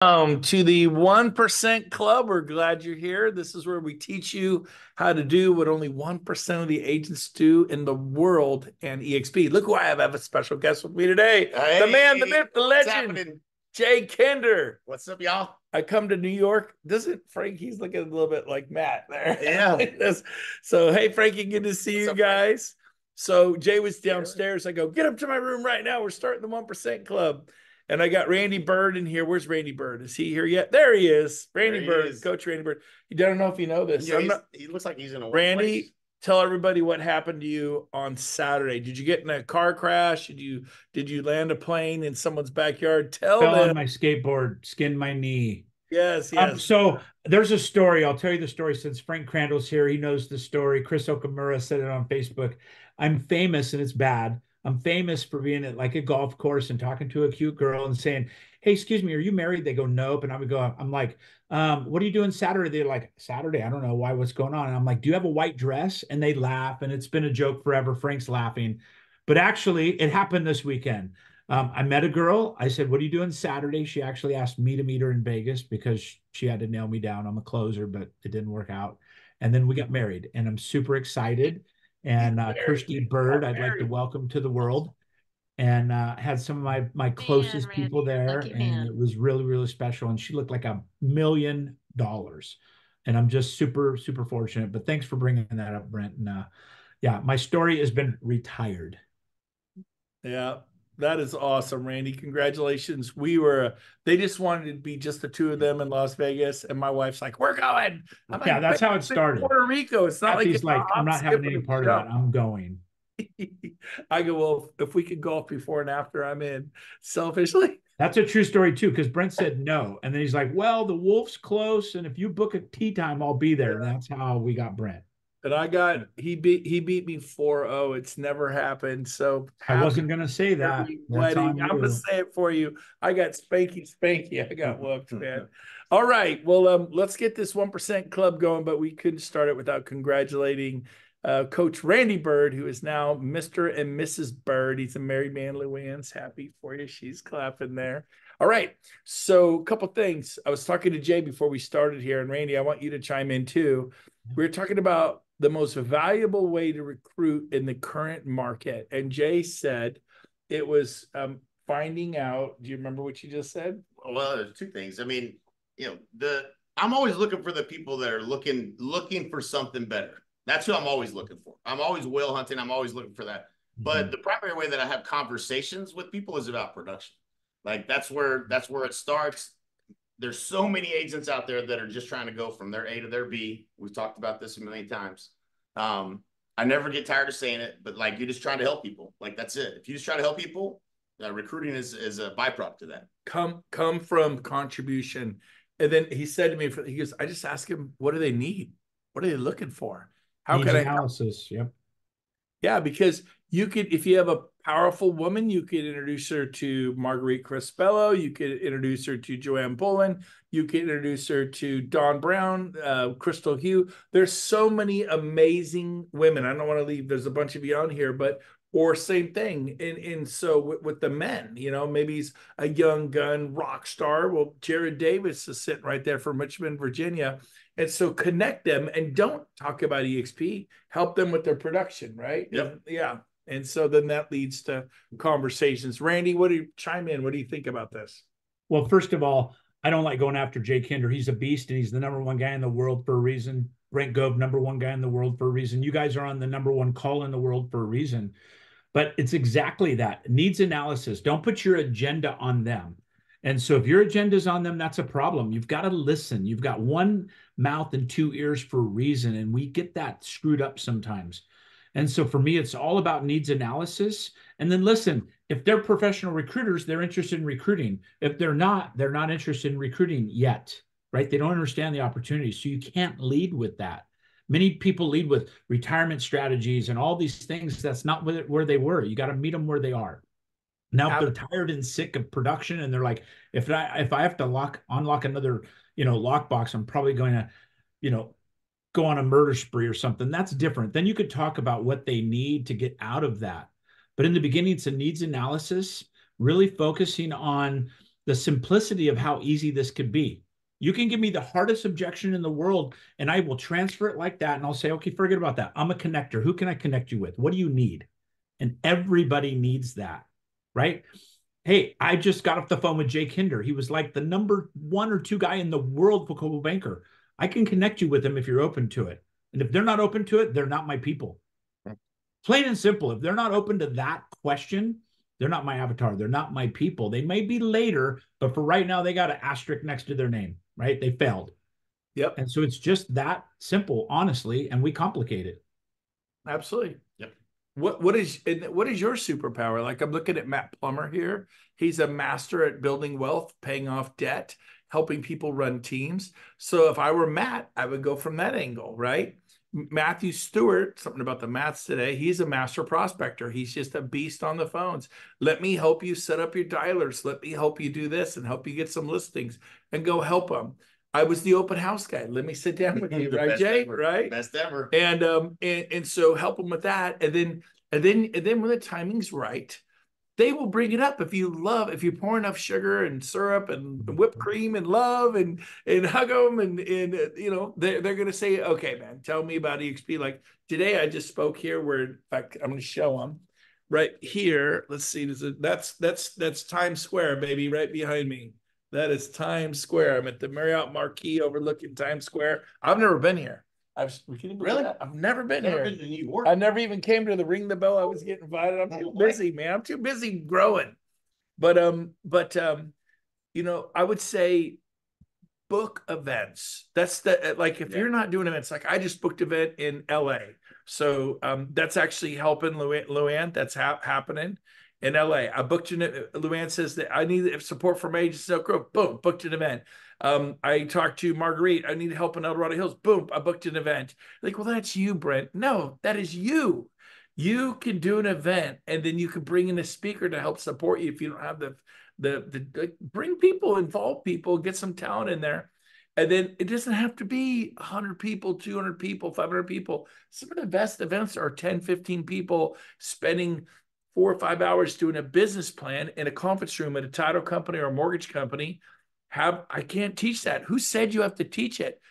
To the 1% Club. We're glad you're here. This is where we teach you how to do what only 1% of the agents do in the world and EXP. Look who I have. I have a special guest with me today. Hey, the man, the myth, the what's legend, happening? Jay Kinder. What's up, y'all? I come to New York. Doesn't Frank? He's looking a little bit like Matt there. Yeah. So, hey, Frankie, good to see What's you up, Frank? guys. So, Jay was Yeah, really? downstairs. I go, get up to my room right now. We're starting the 1% Club. And I got Randy Bird in here. Where's Randy Bird? Is he here yet? There he is. Randy There he Bird, is. Coach Randy Bird. You don't know if you know this. Yeah, he looks like he's in a Randy, workplace. tell everybody what happened to you on Saturday. Did you get in a car crash? Did you land a plane in someone's backyard? Tell Fell them. on my skateboard, skinned my knee. Yes, yes. So there's a story. I'll tell you the story since Frank Crandall's here. He knows the story. Chris Okamura said it on Facebook. I'm famous, and it's bad. I'm famous for being at like a golf course and talking to a cute girl and saying, "Hey, excuse me, are you married?" They go, "Nope." And I would go, I'm like, what are you doing Saturday? They're like, "Saturday? I don't know why. What's going on?" And I'm like, "Do you have a white dress?" And they laugh, and it's been a joke forever. Frank's laughing, but actually, it happened this weekend. I met a girl. I said, "What are you doing Saturday?" She actually asked me to meet her in Vegas because she had to nail me down. I'm a closer, but it didn't work out. And then we got married, and I'm super excited. And Kirsty Bird, I'd like to welcome to the world. And had some of my closest people there, and it was really, really special. And she looked like $1 million. And I'm just super, super fortunate. But thanks for bringing that up, Brent. And yeah, my story has been retired. Yeah, that is awesome, Randy. Congratulations. They just wanted it to be just the two of them in Las Vegas. And my wife's like, we're going. I'm Yeah, like, that's how it "It's in started. Puerto Rico. It's not like Kathy's it's a like, "I'm hop, not having skip, any and a part of that. jump." I'm going." I go, well, if we could golf before and after, I'm in. Selfishly. That's a true story too, because Brent said no. And then he's like, "Well, the Wolf's close, and if you book a tea time, I'll be there." And that's how we got Brent. And he beat me 4-0. It's never happened. So I happy wasn't gonna say that. every That's wedding. on I'm gonna you. say it for you. I got spanky. I got whooped, man. All right. Well, let's get this 1% Club going, but we couldn't start it without congratulating Coach Randy Bird, who is now Mr. and Mrs. Bird. He's a married man. Luann's happy for you. She's clapping there. All right. So, a couple things. I was talking to Jay before we started here, and Randy, I want you to chime in too. We were talking about the most valuable way to recruit in the current market. And Jay said it was finding out. Do you remember what you just said? Well, there's two things. I mean, I'm always looking for the people that are looking for something better. That's who I'm always looking for. I'm always whale hunting. I'm always looking for that. But the primary way that I have conversations with people is about production. Like that's where it starts. There's so many agents out there that are just trying to go from their A to their B. We've talked about this a million times. I never get tired of saying it, but like you're just trying to help people. Like that's it. If you just try to help people, recruiting is a byproduct of that. Come from contribution. And then he said to me, he goes, I just ask him, what do they need? What are they looking for? How Needs can I analysis. Yep. Yeah, because you could, if you have a powerful woman, you could introduce her to Marguerite Crispello. You could introduce her to Joanne Bolin. You could introduce her to Dawn Brown, Crystal Hugh. There's so many amazing women. I don't want to leave. There's a bunch of you on here, but or same thing. And so with the men, maybe he's a young gun rock star. Well, Jared Davis is sitting right there from Richmond, Virginia. And so connect them and don't talk about EXP. Help them with their production, right? Yep. Yeah. And so then that leads to conversations. Randy, what do you chime in? What do you think about this? Well, first of all, I don't like going after Jay Kinder. He's a beast, and he's the number one guy in the world for a reason. Brent Gove, number one guy in the world for a reason. You guys are on the number one call in the world for a reason. But it's exactly that. Needs analysis. Don't put your agenda on them. And so if your agenda is on them, that's a problem. You've got to listen. You've got one mouth and two ears for a reason. And we get that screwed up sometimes. And so for me, it's all about needs analysis. And then listen, if they're professional recruiters, they're interested in recruiting. If they're not interested in recruiting yet, right? They don't understand the opportunity. So you can't lead with that. Many people lead with retirement strategies and all these things. That's not where they were. You got to meet them where they are. Now, if they're tired and sick of production and they're like, if I have to unlock another, lockbox, I'm probably going to, go on a murder spree or something. That's different. Then you could talk about what they need to get out of that. But in the beginning, it's a needs analysis, really focusing on the simplicity of how easy this could be. You can give me the hardest objection in the world and I will transfer it like that. And I'll say, okay, forget about that. I'm a connector. Who can I connect you with? What do you need? And everybody needs that, right? Hey, I just got off the phone with Jake Hinder. He was like the number 1 or 2 guy in the world for Coldwell Banker. I can connect you with them if you're open to it. And if they're not open to it, they're not my people. Plain and simple. If they're not open to that question, they're not my avatar. They're not my people. They may be later, but for right now, they got an asterisk next to their name, right? They failed. Yep. And so it's just that simple, honestly, and we complicate it. Absolutely. Yep. What is your superpower? Like, I'm looking at Matt Plummer here. He's a master at building wealth, paying off debt, helping people run teams. So if I were Matt, I would go from that angle, right? Matthew Stewart, something about the Mats today. He's a master prospector. He's just a beast on the phones. Let me help you set up your dialers. Let me help you do this and help you get some listings and go help them. I was the open house guy. Let me sit down with you, right, Jay? Ever. Right? Best ever. And so help them with that. And then when the timing's right, they will bring it up. If you pour enough sugar and syrup and whipped cream and love and hug them and you know, they're going to say, okay, man, tell me about EXP. Like today, I just spoke here where, in fact, I'm going to show them right here. Let's see. That's Times Square, baby, right behind me. That is Times Square. I'm at the Marriott Marquis overlooking Times Square. I've never been here. Really? I've never been Never here. been to New York. I never even came to the ring the bell. I was getting invited. I'm too busy, man. I'm too busy growing. But you know, I would say book events. That's the like if you're not doing events, like I just booked an event in LA. So that's actually helping Luann. That's happening in LA. I booked an Luann says that I need support from agents. Elk Grove. Boom, booked an event. I talked to Marguerite. I need help in El Dorado Hills. Boom, I booked an event. Like, well, that's you, Brent. No, that is you. You can do an event and then you can bring in a speaker to help support you if you don't have the bring people, involve people, get some talent in there. And then it doesn't have to be 100 people, 200 people, 500 people. Some of the best events are 10, 15 people spending 4 or 5 hours doing a business plan in a conference room at a title company or a mortgage company. I can't teach that. Who said you have to teach it?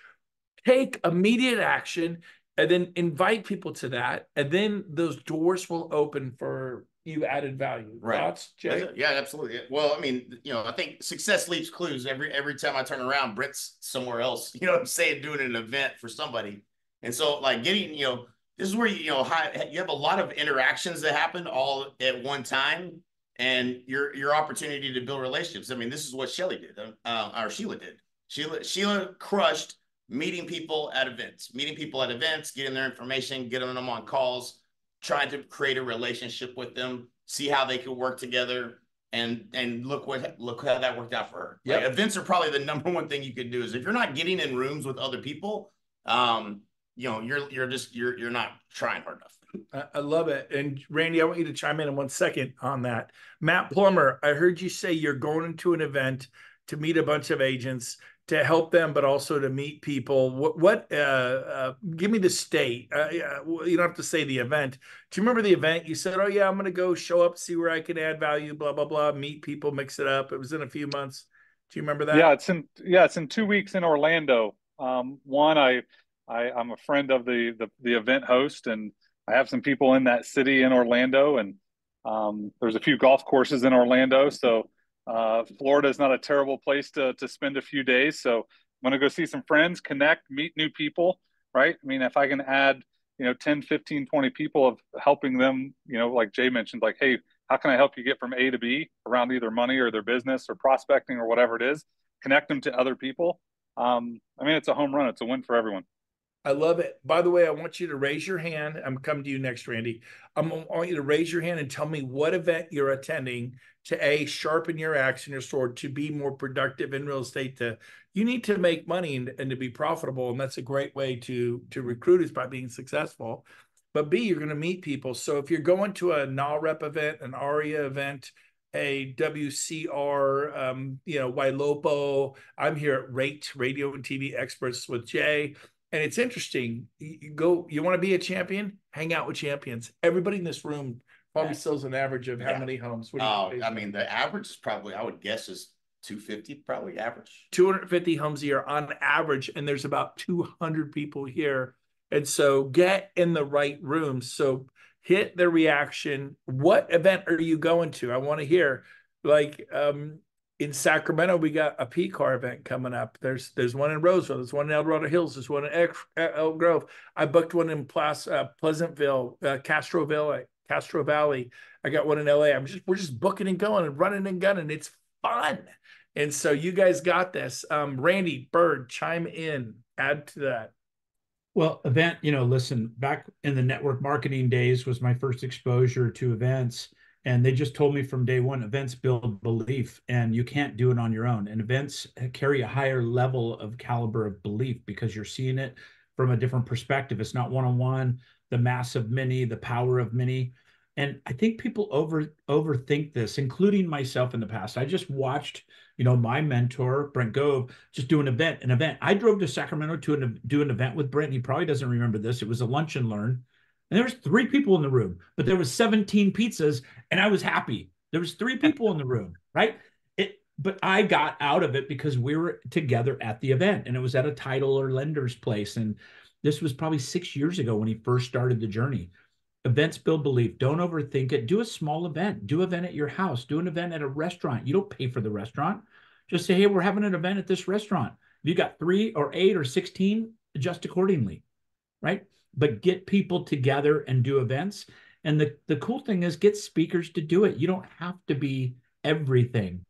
Take immediate action and then invite people to that. And then those doors will open for you added value. Right. Thoughts, Jay? Yeah, absolutely. Well, I mean, you know, I think success leaves clues. Every time I turn around, Brent's somewhere else, you know what I'm saying, doing an event for somebody. And so like getting, you know, this is where, you know, you have a lot of interactions that happen all at one time. And your opportunity to build relationships. I mean, this is what Shelly did, or Sheila did. Sheila crushed meeting people at events, getting their information, getting them on calls, trying to create a relationship with them, see how they could work together, and look how that worked out for her. Yep. Like, events are probably the number one thing you could do. Is if you're not getting in rooms with other people, you know, you're not trying hard enough. I love it. And Randy, I want you to chime in 1 second on that. Matt Plummer, I heard you say you're going into an event to meet a bunch of agents to help them, but also to meet people. Give me the state. You don't have to say the event. Do you remember the event? You said, oh yeah, I'm going to go show up, see where I can add value, blah, blah, blah, meet people, mix it up. It was in a few months. Do you remember that? Yeah, it's in 2 weeks in Orlando. I'm a friend of the event host, and I have some people in that city in Orlando, and there's a few golf courses in Orlando. So Florida is not a terrible place to spend a few days. So I'm going to go see some friends, connect, meet new people, right? I mean, if I can add, you know, 10, 15, 20 people of helping them, you know, like Jay mentioned, like, hey, how can I help you get from A to B around either money or their business or prospecting or whatever it is, connect them to other people. I mean, it's a home run. It's a win for everyone. I love it. By the way, I want you to raise your hand. I'm coming to you next, Randy. I want you to raise your hand and tell me what event you're attending to sharpen your axe and your sword, to be more productive in real estate. You need to make money and to be profitable. And that's a great way to recruit, is by being successful. But B, you're going to meet people. So if you're going to a NAREP event, an ARIA event, a WCR, you know, YLOPO, I'm here at RATE, Radio and TV Experts with Jay. And it's interesting. You want to be a champion? Hang out with champions. Everybody in this room probably sells an average of how many homes? What do you I mean, the average is probably, I would guess, is 250 probably average. 250 homes a year on average, and there's about 200 people here. And so get in the right room. So hit the reaction. What event are you going to? I want to hear. Like in Sacramento, we got a P-Car event coming up. There's one in Roseville. There's one in El Dorado Hills. There's one in Elk Grove. I booked one in Pleasantville, Castro Valley. I got one in LA. We're just booking and going and running and gunning. It's fun. And so you guys got this. Randy Bird, chime in, add to that. Well, event, listen, back in the network marketing days was my first exposure to events. And they just told me from day one, events build belief, and you can't do it on your own. And events carry a higher level of caliber of belief because you're seeing it from a different perspective. It's not one-on-one, the mass of many, the power of many. And I think people overthink this, including myself in the past. I just watched, my mentor, Brent Gove, just do an event. I drove to Sacramento to do an event with Brent. He probably doesn't remember this. It was a lunch and learn. And there was 3 people in the room, but there was 17 pizzas, and I was happy. There was 3 people in the room, right? But I got out of it because we were together at the event, and it was at a title or lender's place. And this was probably 6 years ago when he first started the journey. Events build belief. Don't overthink it. Do a small event. Do an event at your house. Do an event at a restaurant. You don't pay for the restaurant. Just say, hey, we're having an event at this restaurant. If you got 3 or 8 or 16, adjust accordingly, right? But get people together and do events. And the cool thing is get speakers to do it. You don't have to be everything.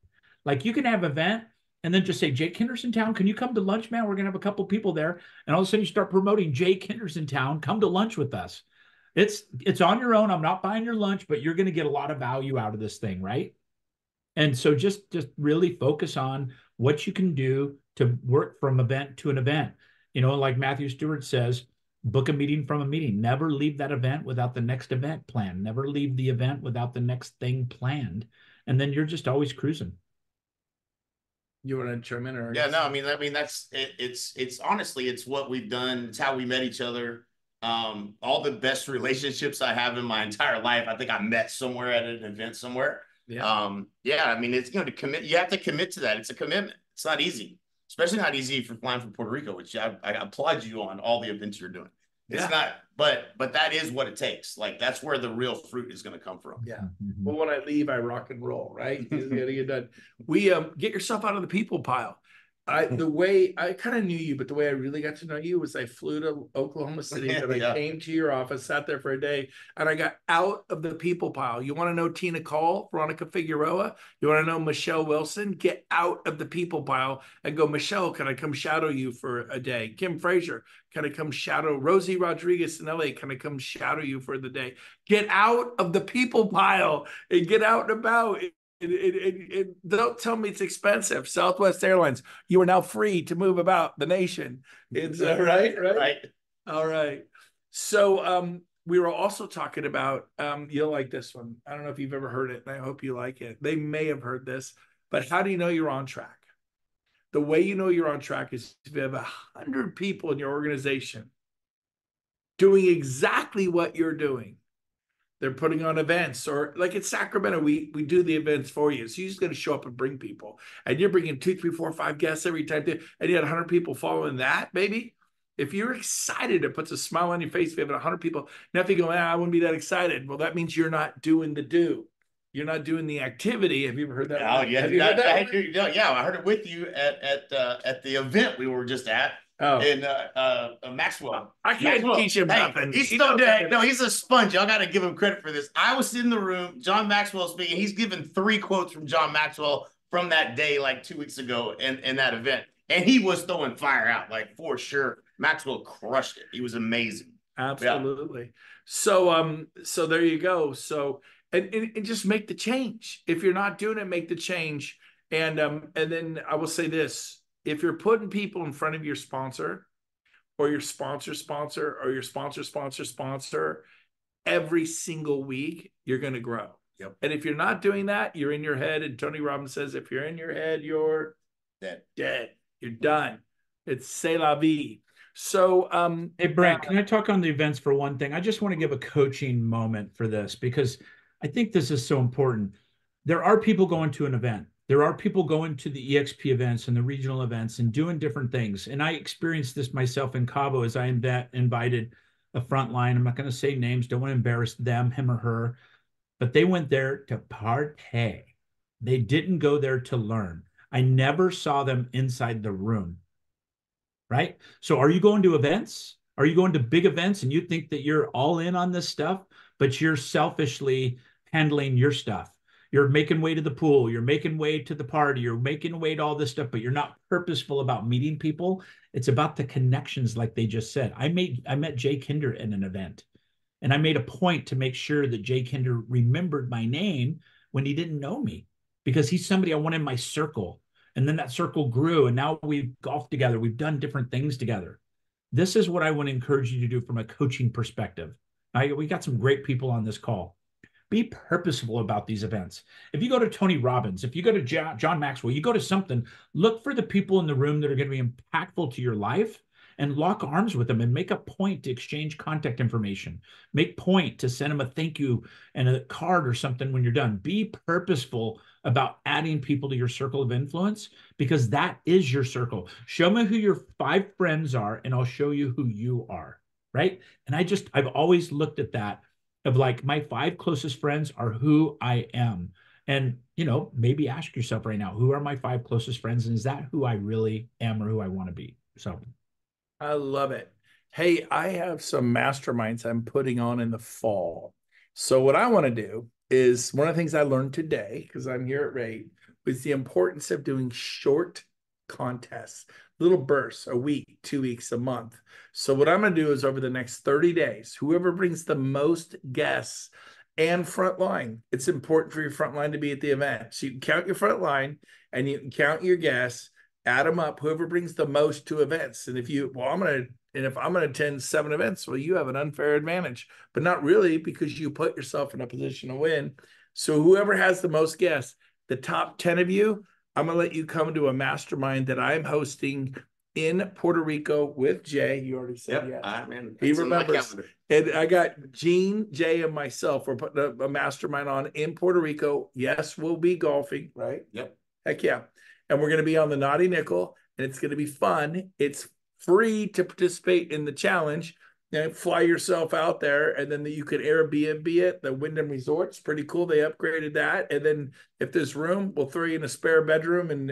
Like you can have an event and then just say, Jake Kinder's in town. Can you come to lunch, man? We're going to have a couple people there. And all of a sudden you start promoting Jake Kinder's in town. Come to lunch with us. It's on your own. I'm not buying your lunch, but you're going to get a lot of value out of this thing, right? And so just really focus on what you can do to work from event to an event. Like Matthew Stewart says, book a meeting from a meeting. Never leave that event without the next event planned. Never leave the event without the next thing planned. And then you're just always cruising. You want to chime in? Or yeah, no, I mean that's it. It's honestly, it's what we've done. It's how we met each other. All the best relationships I have in my entire life, I think I met somewhere at an event somewhere. Yeah. I mean, it's to commit. You have to commit to that. It's a commitment. It's not easy, especially not easy if you're flying from Puerto Rico, which I applaud you on all the events you're doing. It's not, but that is what it takes. Like that's where the real fruit is going to come from. Yeah. Well, when I leave, I rock and roll, right? You gotta get done. We get yourself out of the people pile. The way I kind of knew you, but the way I really got to know you was I flew to Oklahoma City and I came to your office, sat there for a day, and I got out of the people pile. You want to know Tina Cole, Veronica Figueroa? You want to know Michelle Wilson? Get out of the people pile and go, Michelle, can I come shadow you for a day? Kim Frazier, can I come shadow? Rosie Rodriguez in LA, can I come shadow you for the day? Get out of the people pile and get out and about. Don't tell me it's expensive. Southwest Airlines, you are now free to move about the nation. It's right. All right. So we were also talking about you'll like this one. I don't know if you've ever heard it, and I hope you like it. They may have heard this, but how do you know you're on track? The way you know you're on track is if you have 100 people in your organization doing exactly what you're doing. They're putting on events, or like in Sacramento, we do the events for you. So you're just going to show up and bring people, and you're bringing 2, 3, 4, 5 guests every time, and you had 100 people following that, baby. If you're excited, it puts a smile on your face. If you have 100 people, now if you go, I wouldn't be that excited. Well, that means you're not doing the do. You're not doing the activity. Have you ever heard that? Oh, yeah. I heard it with you at the event we were just at. Oh, and Maxwell. I can't teach him nothing. He's still dead. No, he's a sponge. Y'all got to give him credit for this. I was in the room. John Maxwell speaking. He's given 3 quotes from John Maxwell from that day, like 2 weeks ago, in that event, and he was throwing fire out, like for sure. Maxwell crushed it. He was amazing. Absolutely. Yeah. So there you go. So and just make the change. If you're not doing it, make the change. And then I will say this. If you're putting people in front of your sponsor or your sponsor or your sponsor every single week, you're going to grow. Yep. And if you're not doing that, you're in your head. And Tony Robbins says, if you're in your head, you're dead. You're done. It's c'est la vie. So, hey, Brent, can I talk on the events for one thing? I just want to give a coaching moment for this because I think this is so important. There are people going to an event. There are people going to the EXP events and the regional events and doing different things. And I experienced this myself in Cabo as I invited a frontline. I'm not going to say names, don't want to embarrass them, him or her, but they went there to partay. They didn't go there to learn. I never saw them inside the room, right? So are you going to events? Are you going to big events and you think that you're all in on this stuff, but you're selfishly handling your stuff? You're making way to the pool, you're making way to the party, you're making way to all this stuff, but you're not purposeful about meeting people. It's about the connections, like they just said. I met Jay Kinder in an event, and I made a point to make sure that Jay Kinder remembered my name when he didn't know me, because he's somebody I want in my circle. And then that circle grew, and now we've golfed together. We've done different things together. This is what I want to encourage you to do from a coaching perspective. We got some great people on this call. Be purposeful about these events. If you go to Tony Robbins, if you go to John Maxwell, you go to something, look for the people in the room that are going to be impactful to your life and lock arms with them and make a point to exchange contact information. Make point to send them a thank you and a card or something when you're done. Be purposeful about adding people to your circle of influence, because that is your circle. Show me who your 5 friends are and I'll show you who you are, right? And I've always looked at that of like, my 5 closest friends are who I am. And, maybe ask yourself right now, who are my 5 closest friends? And is that who I really am or who I want to be? So I love it. Hey, I have some masterminds I'm putting on in the fall. So what I want to do is, one of the things I learned today, because I'm here at Rate, was the importance of doing short contests, little bursts, a week, 2 weeks, a month. So what I'm going to do is, over the next 30 days, whoever brings the most guests and front line, it's important for your front line to be at the event. So you can count your front line and you can count your guests, add them up, whoever brings the most to events. And if I'm going to attend 7 events, well, you have an unfair advantage, but not really, because you put yourself in a position to win. So whoever has the most guests, the top 10 of you, I'm going to let you come to a mastermind that I'm hosting in Puerto Rico with Jay. You already said yes. He remembers. And I got Gene, Jay, and myself. We're putting a mastermind on in Puerto Rico. Yes, we'll be golfing, right? Yep. Heck yeah. And we're going to be on the Naughty Nickel, and it's going to be fun. It's free to participate in the challenge. Fly yourself out there, and then you could Airbnb it. The Wyndham Resort's pretty cool. They upgraded that. And then if there's room, we'll throw you in a spare bedroom. And,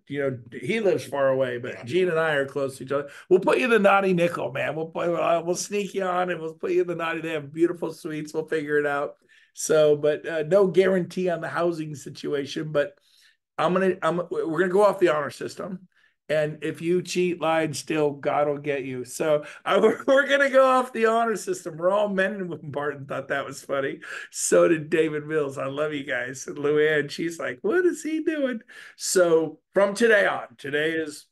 he lives far away, but Gene and I are close to each other. We'll put you in the Naughty Nickel, man. We'll sneak you on, and we'll put you in the Naughty. They have beautiful suites. We'll figure it out. So, but no guarantee on the housing situation, but we're gonna go off the honor system, and if you cheat, lie, and steal, God will get you. So we're gonna go off the honor system. We're all men, and Barton thought that was funny. So did David Mills. I love you guys. And Luann, she's like, "What is he doing?" So from today on,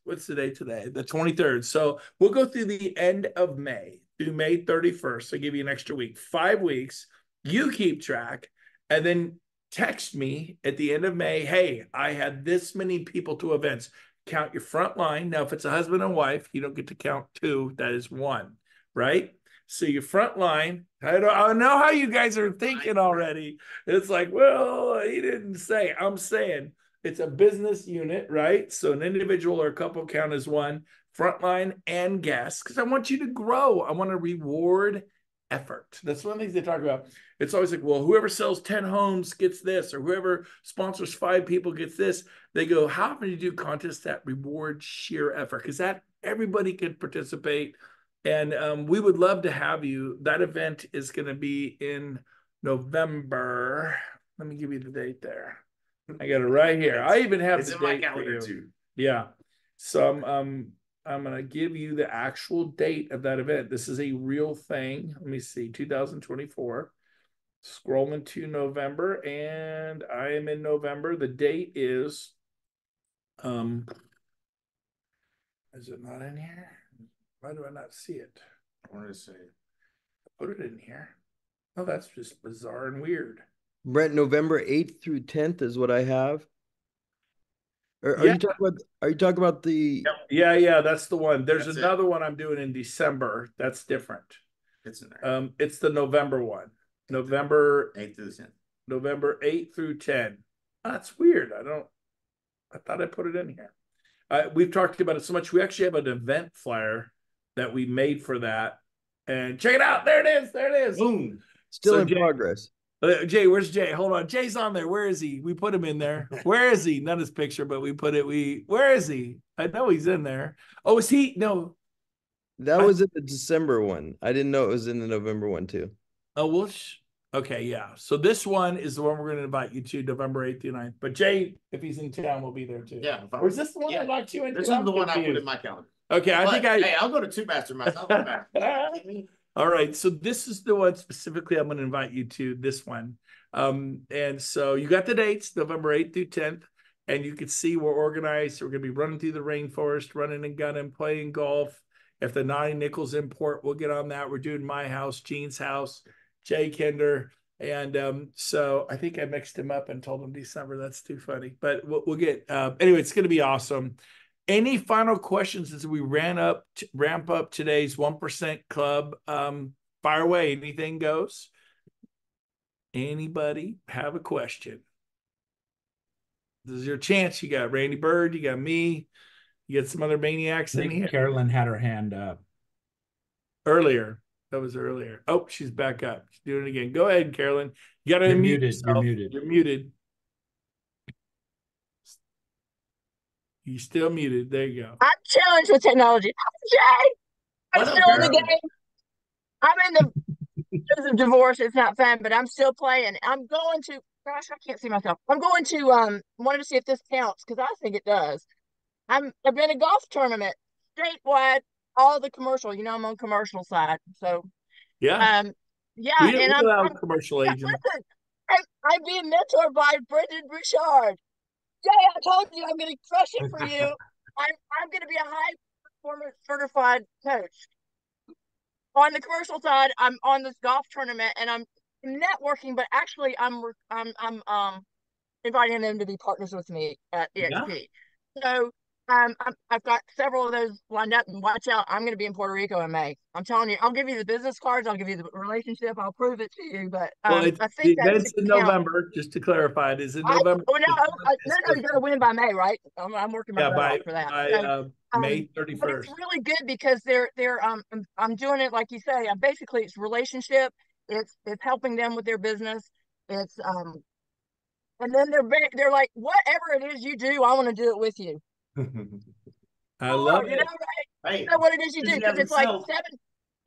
what's the date today? The 23rd. So we'll go through the end of May, through May 31st. So give you an extra week, 5 weeks. You keep track, and then text me at the end of May, hey, I had this many people to events. Count your front line. Now, if it's a husband and wife, you don't get to count 2. That is 1, right? So your front line, I know how you guys are thinking already. It's like, well, he didn't say. I'm saying it's a business unit, right? So an individual or a couple count as 1, front line and guests, because I want you to grow. I want to reward effort. That's one of the things they talk about. It's always like, well, whoever sells 10 homes gets this, or whoever sponsors 5 people gets this. They go, how often do you do contests that reward sheer effort? Because that everybody could participate. And we would love to have you. That event is going to be in November. Let me give you the date there. I got it right here. I even have the date for you. Too. Yeah. So I'm going to give you the actual date of that event. This is a real thing. Let me see, 2024. Scrolling to November, and I am in November. The date is it not in here? Why do I not see it? I wanted to say, put it in here. Oh, that's just bizarre and weird. Brent, November 8th through 10th is what I have. Are you talking about the? Yeah, that's the one. There's another one I'm doing in December. That's different. It's in there. It's the November one. November 8th through 10th. November 8 through 10. That's weird. I don't. I thought I put it in here. We've talked about it so much. We actually have an event flyer that we made for that. And check it out. There it is. There it is. Boom. Still So in progress. Jay, where's Jay? Hold on. Jay's on there. Where is he? We put him in there. Where is he? Not his picture, but we put it. Where is he? I know he's in there. Oh, is he? No. That was in the December one. I didn't know it was in the November one too. Oh, well, okay, yeah. So this one is the one we're going to invite you to November 8th through 9th. But Jay, if he's in town, we'll be there too. Yeah. Or is this the one I locked you into? This is the one I put in my calendar. Okay, Hey, I'll go to 2 Masterminds. All right, so this is the one specifically I'm going to invite you to, this one. And so you got the dates, November 8th through 10th, and you can see we're organized. We're going to be running through the rainforest, running and gunning, playing golf. If the Naughty Nichols import, we'll get on that. We're doing my house, Gene's house, Jay Kinder. And so I think I mixed him up and told him December. That's too funny. But we'll get, anyway, it's going to be awesome. Any final questions as we ramp up today's 1% club? Fire away. Anything goes. Anybody have a question? This is your chance. You got Randy Bird. You got me. You got some other maniacs in here. Carolyn had her hand up earlier. That was earlier. Oh, she's back up. She's doing it again. Go ahead, Carolyn. You got to unmute yourself. You're muted. You're muted. You're still muted. There you go. I'm challenged with technology. Jay, I'm still in the game. I'm in the because of divorce. It's not fun, but I'm still playing. I'm going to. Gosh, I can't see myself. I'm going to. Wanted to see if this counts because I think it does. I've been a golf tournament statewide, all the commercial. You know, I'm on commercial side, so yeah, and I'm commercial agent. Listen, I'm being mentored by Brendan Bouchard. Jay, I told you I'm going to crush it for you. I'm going to be a high performance certified coach. On the commercial side, I'm on this golf tournament and I'm networking, but actually I'm inviting them to be partners with me at EXP. Yeah. So I've got several of those lined up, and watch out, I'm going to be in Puerto Rico in May. I'm telling you, I'll give you the business cards, I'll give you the relationship, I'll prove it to you. But I think the event's in November. Just to clarify, it is in November. No, you got to win by May, right? I'm working my butt off for that. By May 31st. But it's really good because I'm doing it like you say. Basically, it's relationship. It's helping them with their business. It's and then they're like, whatever it is you do, I want to do it with you. I love it. You know, right? Hey, you know what it is you do, because it's like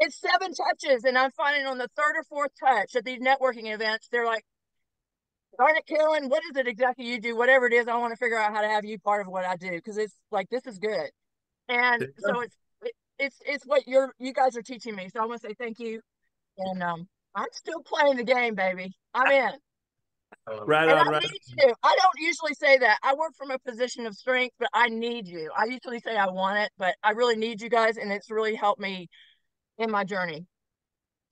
seven touches, and I'm finding on the 3rd or 4th touch at these networking events, they're like, darn it, Carolyn, what is it exactly you do? Whatever it is, I want to figure out how to have you part of what I do, because it's like, this is good. And so it's what you guys are teaching me. So I want to say thank you. And I'm still playing the game, baby. I'm in. Right on, right. I need you. I don't usually say that. I work from a position of strength, but I need you. I usually say I want it, but I really need you guys, and it's really helped me in my journey.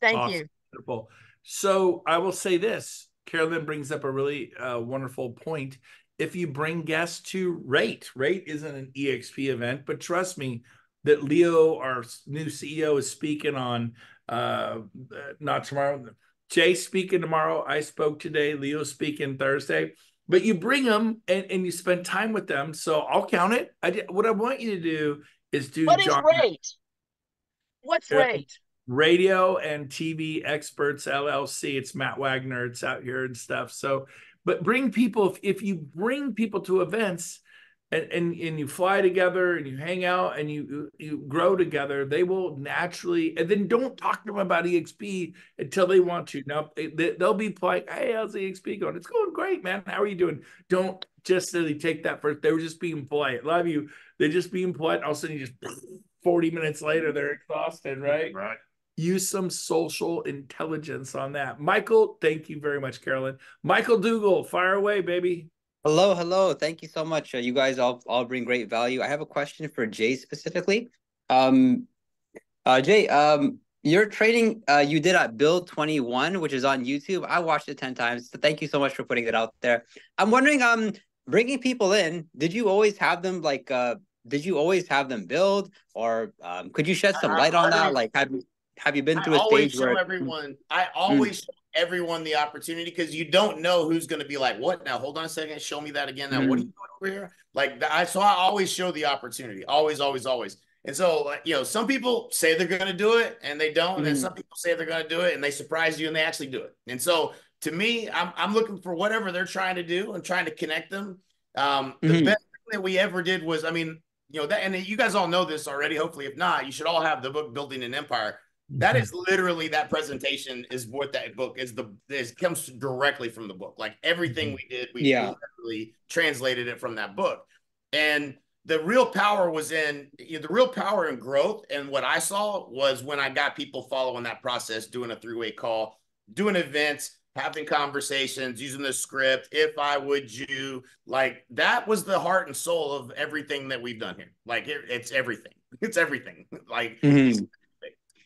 Thank you. Wonderful. So I will say this. Carolyn brings up a really wonderful point. If you bring guests to Rate isn't an EXP event, but trust me that Leo, our new CEO, is speaking on not tomorrow. Jay's speaking tomorrow. I spoke today. Leo's speaking Thursday. But you bring them and you spend time with them. So I'll count it. What I want you to do is do. What is Rate? What's Rate? Radio and TV Experts LLC. It's Matt Wagner. It's out here and stuff. So, but bring people. If you bring people to events and you fly together and you hang out and you grow together, they will naturally. And then don't talk to them about EXP until they want to. Now they'll be like, "Hey, how's EXP going? It's going great, man. How are you doing?" Don't just really take that first. They were just being polite. A lot of you, they're just being polite. All of a sudden, you just 40 minutes later, they're exhausted, right? Right. Use some social intelligence on that. Michael, thank you very much, Carolyn. Michael Dougal, fire away, baby. Hello. Thank you so much. You guys all bring great value. I have a question for Jay specifically. Jay, your training you did at Build 21, which is on YouTube. I watched it 10 times. So thank you so much for putting it out there. I'm wondering, bringing people in, did you always have them build, or could you shed some light on that? Like, have you been through a stage where I always show everyone the opportunity, because you don't know who's going to be like, what now? Hold on a second. Show me that again. Now, what are you doing over here? Like, so I always show the opportunity. Always, always, always. And so, you know, some people say they're going to do it and they don't. And some people say they're going to do it and they surprise you and they actually do it. And so to me, I'm looking for whatever they're trying to do and trying to connect them. The best thing that we ever did was, I mean, you know, that, and you guys all know this already. Hopefully, if not, you should all have the book Building an Empire. That is literally, that presentation is what that book is. It comes directly from the book. Like everything we did, we literally translated it from that book. And the real power was in, you know, the real power and growth. And what I saw was when I got people following that process, doing a three-way call, doing events, having conversations, using the script. If I would you, like, that was the heart and soul of everything that we've done here. Like it's everything. It's everything. Like.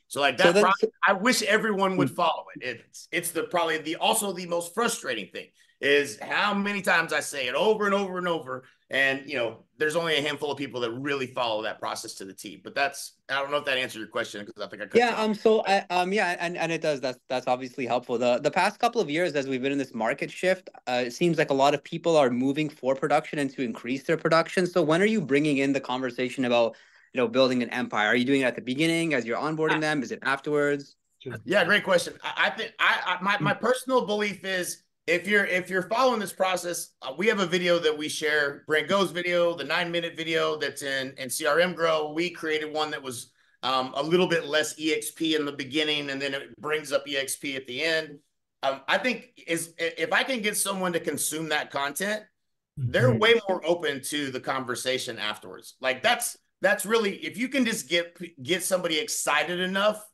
So like that, so I wish everyone would follow it. It's probably also the most frustrating thing is how many times I say it over and over and over. And, you know, there's only a handful of people that really follow that process to the T. But I don't know if that answered your question, because I think I cut you off. And it does. That's obviously helpful. The past couple of years, as we've been in this market shift, it seems like a lot of people are moving for production and to increase their production. So when are you bringing in the conversation about, you know, building an empire? Are you doing it at the beginning as you're onboarding them? Is it afterwards? Yeah, great question. I think my personal belief is if you're following this process, we have a video that we share, Brent Gove's video, the 9-minute video that's in CRM Grow. We created one that was a little bit less EXP in the beginning, and then it brings up EXP at the end. I think if I can get someone to consume that content, they're way more open to the conversation afterwards. Like that's really, if you can just get somebody excited enough,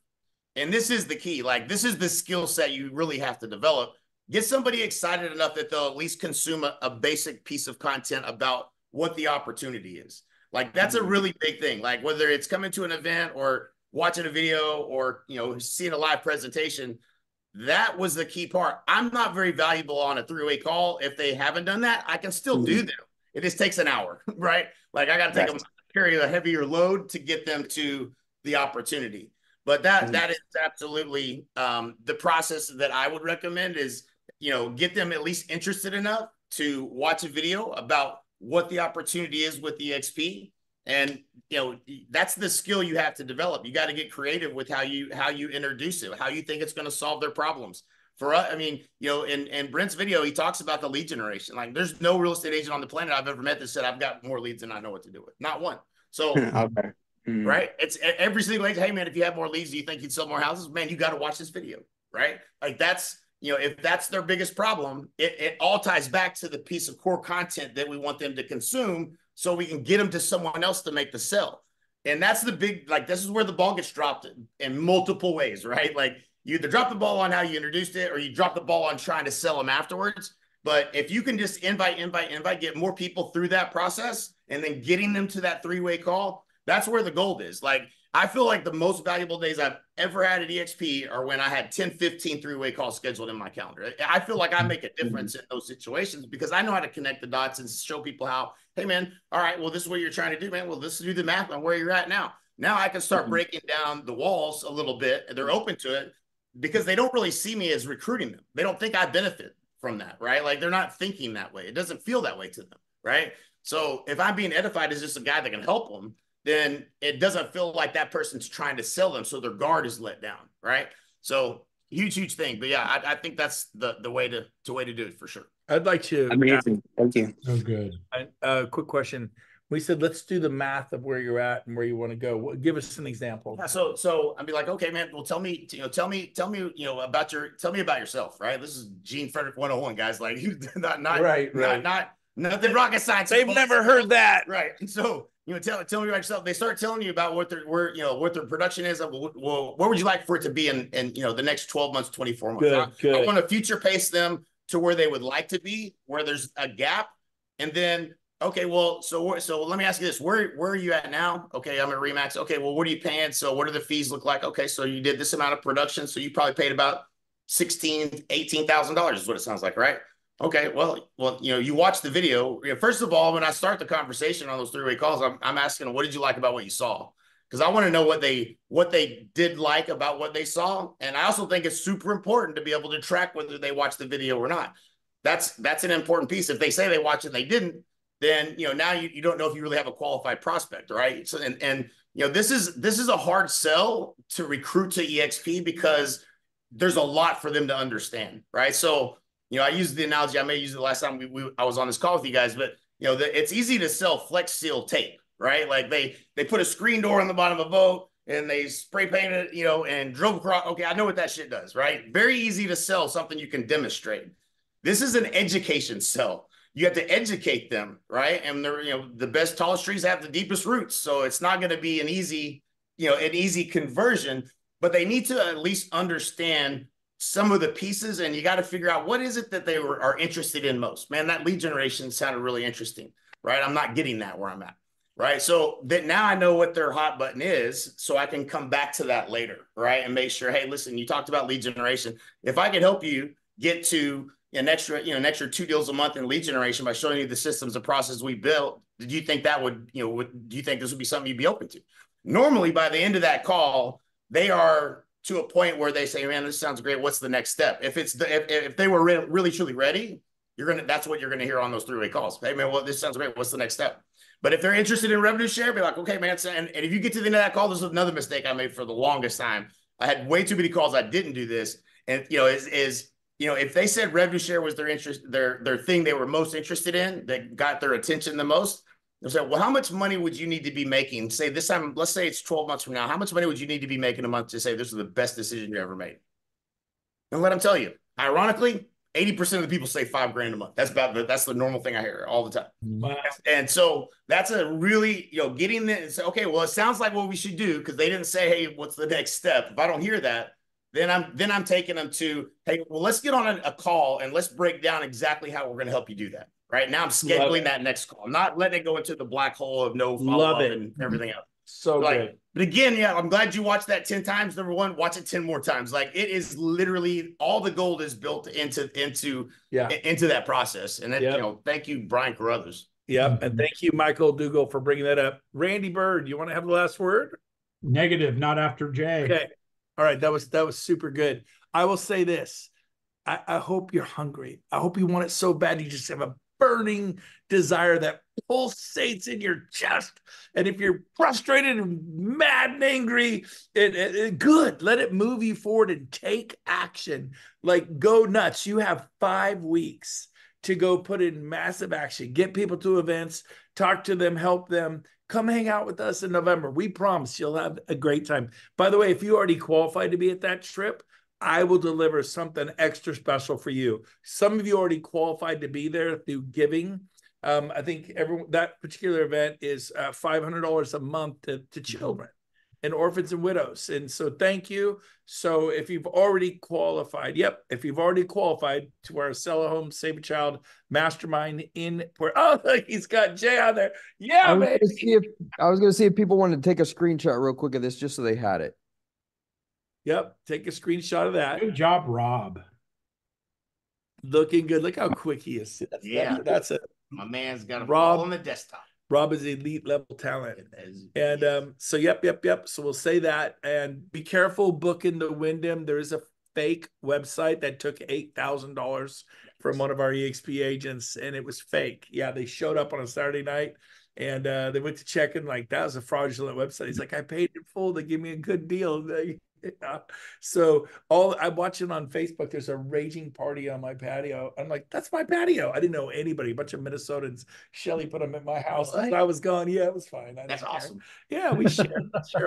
and this is the key, like this is the skill set you really have to develop. Get somebody excited enough that they'll at least consume a basic piece of content about what the opportunity is. Like that's a really big thing. Like whether it's coming to an event or watching a video or, you know, seeing a live presentation, that was the key part. I'm not very valuable on a three-way call. If they haven't done that, I can still do them. It just takes an hour, right? Like I got to take them, carry a heavier load to get them to the opportunity. But that is absolutely the process that I would recommend is, you know, get them at least interested enough to watch a video about what the opportunity is with EXP. And, you know, that's the skill you have to develop. You got to get creative with how you introduce it, how you think it's going to solve their problems. For us, I mean, you know, in Brent's video, he talks about the lead generation. Like there's no real estate agent on the planet I've ever met that said, I've got more leads than I know what to do with. Not one. So, right. It's every single agent. Hey man, if you have more leads, do you think you'd sell more houses? Man, you got to watch this video, right? Like that's, you know, if that's their biggest problem, it all ties back to the piece of core content that we want them to consume so we can get them to someone else to make the sell. And that's the big, like, this is where the ball gets dropped in multiple ways, right? Like you either drop the ball on how you introduced it or you drop the ball on trying to sell them afterwards. But if you can just invite, get more people through that process and then getting them to that three-way call, that's where the gold is. Like, I feel like the most valuable days I've ever had at EXP are when I had 10, 15 three-way calls scheduled in my calendar. I feel like I make a difference in those situations because I know how to connect the dots and show people how, hey man, all right, well, this is what you're trying to do, man. Well, let's do the math on where you're at now. Now I can start breaking down the walls a little bit. And they're open to it because they don't really see me as recruiting them. They don't think I benefit from that, right? Like they're not thinking that way. It doesn't feel that way to them, right? So if I'm being edified as just a guy that can help them, then it doesn't feel like that person's trying to sell them. So their guard is let down. Right. So huge thing. But yeah, I think that's the way to do it for sure. I'd like to. Amazing. Thank you. Oh, good. Quick question. We said, let's do the math of where you're at and where you want to go. Give us an example. Yeah, so I'd be like, okay, man, well, tell me, about yourself. Right. This is Gene Frederick 101 guys. Like not nothing rocket science. They've never heard that. Right. And so, tell me about yourself. They start telling you about what their production is. Well, where would you like for it to be in the next 12 months, 24 months? Good. I want to future pace them to where they would like to be, where there's a gap. And then, okay, well, so let me ask you this. Where are you at now? Okay, I'm at Remax. Okay, well, what are you paying? So what do the fees look like? Okay, so you did this amount of production. So you probably paid about $16,000, $18,000 is what it sounds like, right? Okay, well, you watch the video. First of all, when I start the conversation on those three-way calls, I'm asking them, what did you like about what you saw? because I want to know what they did like about what they saw. And I also think it's super important to be able to track whether they watched the video or not. That's an important piece. If they say they watched it and they didn't, then now you don't know if you really have a qualified prospect, right? So and this is a hard sell to recruit to EXP because there's a lot for them to understand, right? So I used the analogy, I may use it the last time I was on this call with you guys, but it's easy to sell Flex Seal tape, right? Like they put a screen door on the bottom of a boat and they spray painted it, and drove across. Okay, I know what that shit does, right? Very easy to sell something you can demonstrate. This is an education sell. You have to educate them, right? And they're, the best tallest trees have the deepest roots, so it's not going to be an easy conversion. But they need to at least understand some of the pieces, and you got to figure out what is it that they are interested in most. Man, that lead generation sounded really interesting, right? I'm not getting that where I'm at, right? So that now I know what their hot button is, so I can come back to that later, right? And make sure, hey, listen, you talked about lead generation. If I can help you get to an extra 2 deals a month in lead generation by showing you the systems and processes we built, do you think that would, do you think this would be something you'd be open to? Normally, by the end of that call, they are to a point where they say, man, this sounds great. What's the next step? If they were really, truly ready, that's what you're going to hear on those 3-way calls. Hey, man, well, this sounds great. What's the next step? But if they're interested in revenue share, be like, okay, man. And if you get to the end of that call, this is another mistake I made for the longest time. I had way too many calls. I didn't do this. And, if they said revenue share was their interest, their thing they were most interested in, that got their attention the most, they'll say, well, how much money would you need to be making? Say this time, let's say it's 12 months from now. How much money would you need to be making a month to say this is the best decision you ever made? And let them tell you. Ironically, 80% of the people say $5,000 a month. That's the normal thing I hear all the time. Wow. And so that's a really, getting this. Okay, well, it sounds like what we should do, because they didn't say, hey, what's the next step? If I don't hear that, then I'm taking them to, hey, well, let's get on a call and let's break down exactly how we're going to help you do that. Right now, I'm scheduling that next call. I'm not letting it go into the black hole of no follow-up and everything else. So good. But again, I'm glad you watched that 10 times. Number one, watch it 10 more times. Like, it is literally all the gold is built into that process. And then, thank you, Brian Carruthers. Yep. And thank you, Michael Dougal, for bringing that up. Randy Bird, you want to have the last word? Negative, not after Jay. Okay. All right. That was super good. I will say this. I hope you're hungry. I hope you want it so bad you just have a burning desire that pulsates in your chest. And if you're frustrated and mad and angry, good, let it move you forward and take action. Like, go nuts. You have 5 weeks to go put in massive action. Get people to events, talk to them, help them. Come hang out with us in November. We promise you'll have a great time. By the way, if you already qualified to be at that trip, I will deliver something extra special for you. Some of you already qualified to be there through giving. I think that particular event is $500 a month to children and orphans and widows. And so thank you. So if you've already qualified, if you've already qualified to our Sell a Home, Save a Child Mastermind look, he's got Jay on there. Yeah, man. I was going to see if people wanted to take a screenshot real quick of this just so they had it. Yep. Take a screenshot of that. Good job, Rob. Looking good. Look how quick he is. That's it. My man's got a Rob on the desktop. Rob is elite level talent. And so yep. So we'll say that, and be careful booking the Wyndham. There is a fake website that took $8,000 from one of our EXP agents, and it was fake. Yeah, they showed up on a Saturday night. And they went to check in, like, that was a fraudulent website. He's like, I paid in full. They give me a good deal. So I'm watching on Facebook. There's a raging party on my patio. I'm like, that's my patio. I didn't know anybody. A bunch of Minnesotans. Shelly put them at my house. And I was gone. Yeah, it was fine. That's awesome. Yeah, we share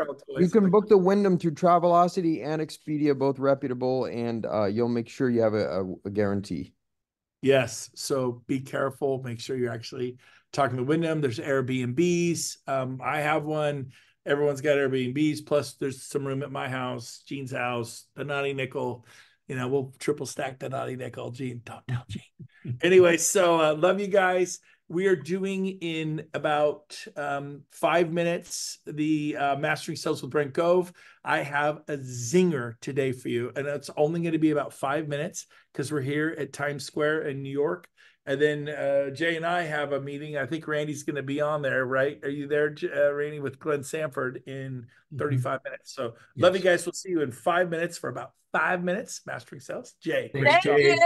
all toys. You can book the Wyndham through Travelocity and Expedia, both reputable, and you'll make sure you have a guarantee. Yes. So be careful. Make sure you're actually talking to Wyndham. There's Airbnbs. I have one. Everyone's got Airbnbs. Plus, there's some room at my house, Gene's house, the Naughty Nickel. We'll triple stack the Naughty Nickel. Gene, don't tell Gene. Anyway, so love you guys. We are doing in about 5 minutes the Mastering Sales with Brent Gove. I have a zinger today for you, and it's only going to be about 5 minutes because we're here at Times Square in New York. And then Jay and I have a meeting. I think Randy's going to be on there, right? Are you there, Randy, with Glenn Sanford in 35 minutes? So love you guys. We'll see you in 5 minutes for about 5 minutes. Mastering Sales. Jay. Thank you.